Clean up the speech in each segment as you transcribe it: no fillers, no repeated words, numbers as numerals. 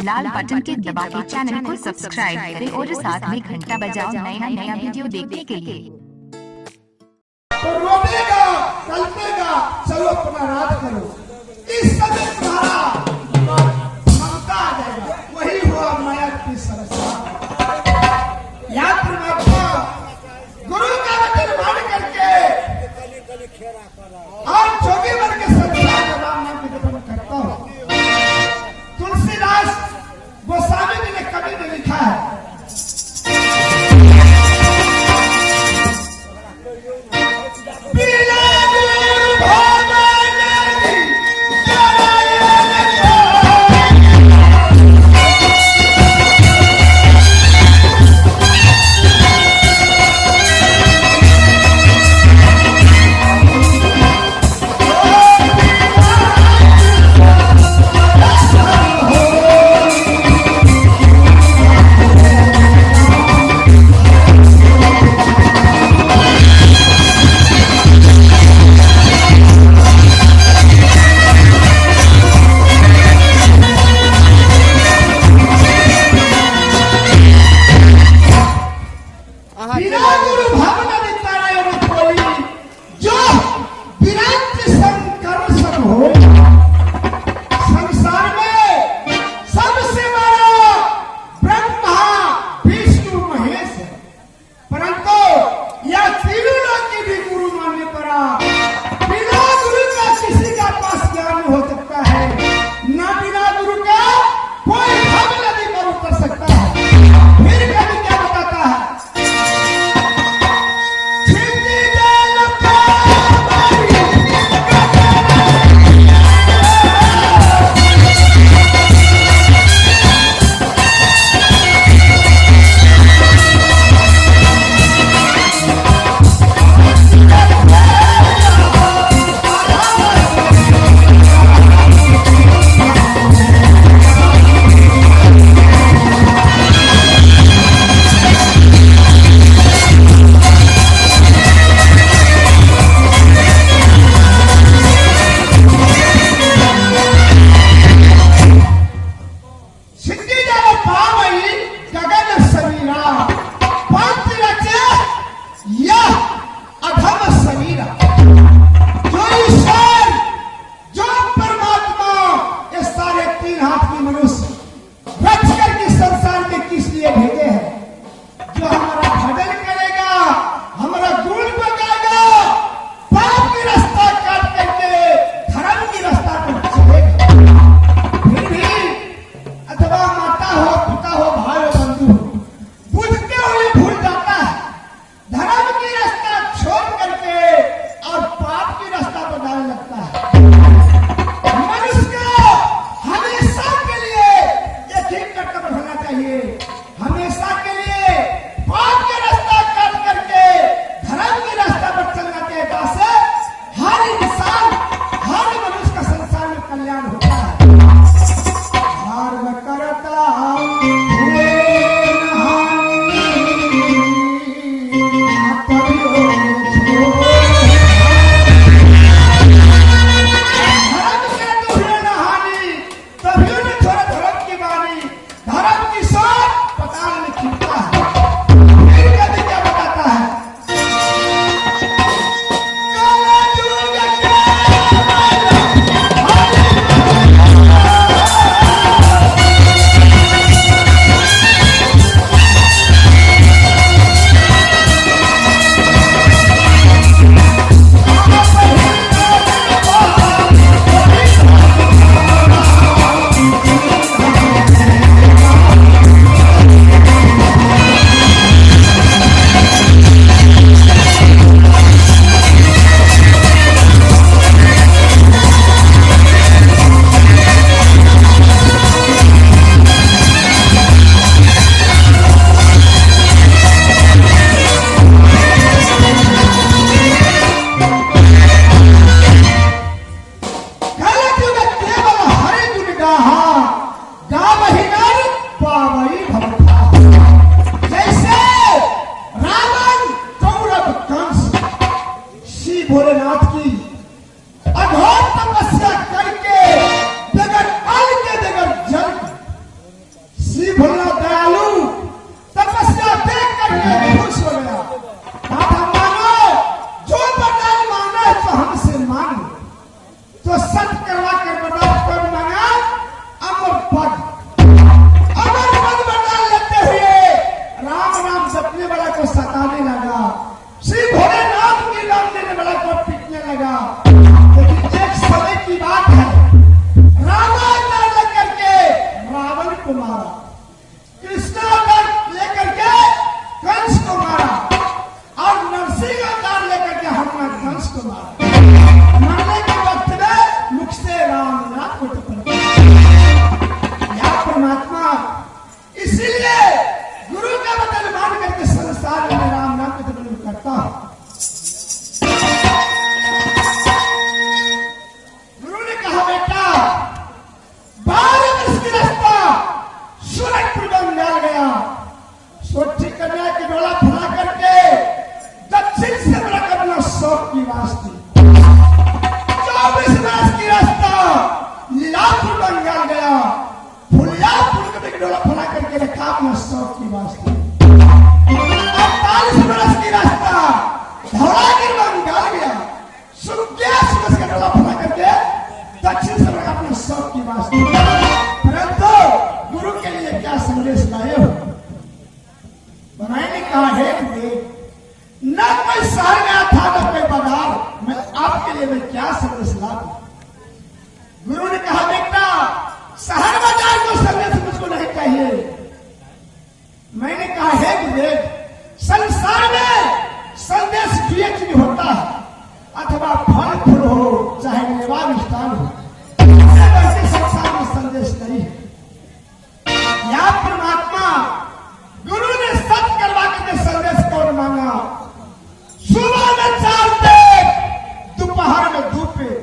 लाल button के दबा के चैनल को सब्सक्राइब करें और साथ में घंटा बजाओ नया वीडियो देखने के लिए। तो रोनेगा, कल्पेगा, चलो अपना राज करो। इस समय तुम्हारा ममता आ जाएगा, वही हुआ माया की सरसा। या परमात्मा गुरु का वचन मान करके और जोगी बन के संसार का राम नाम निवेदन करता हूँ। तुलसीदास गोस्वामी जी ने कवि ने लिखा है, को मारा, कृष्णा अवतार लेकर के कंस को मारा और नरसिंह अवतार लेकर के हनुमान कंस को मारा। मरने के वक्त में मुख से राम नाम को टपका। या परमात्मा, इसीलिए गुरु का वचन मान करके संसार में राम नाम को टपका करता हूं। गुरु ने कहा, बेटा 12 वर्ष की रास्ता सूरजपुर बंगाल गया, सोची कन्या की डोला फुला करके दक्षिण से बड़ा करना शौक की वास्ती 24 वर्ष की रास्ता लीलापुर बंगाल गया, फुलियापुर की डोला फुला करके रखा अपना शौक की वास्ती 48 वर्ष की रास्ता धौलागिर बंगाल गया, 27 वर्ष का डोला फुला करके दक्षिण से बड़ा अपना शौक की वास्ती। परंतु गुरु के लिए क्या संदेश लाए हो? मैंने कहा है कि न कोई शहर गया था न कोई बाजार, मैं आपके लिए मैं क्या संदेश ला दूं? गुरु ने कहा, बेटा शहर बाजार को संदेश मुझको नहीं चाहिए। मैंने कहा है कि देख, संसार में संदेश पीएचडी होता है अथवा फल फूल हो चाहे मेवा मिष्ठान हो, संसार में संदेश नहीं है। या परमात्मा, गुरु ने सत्य करवा के संदेश कौन मांगा? सुबह में 4 पेड़, दोपहर में 2 पेड़,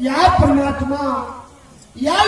या परमात्मा या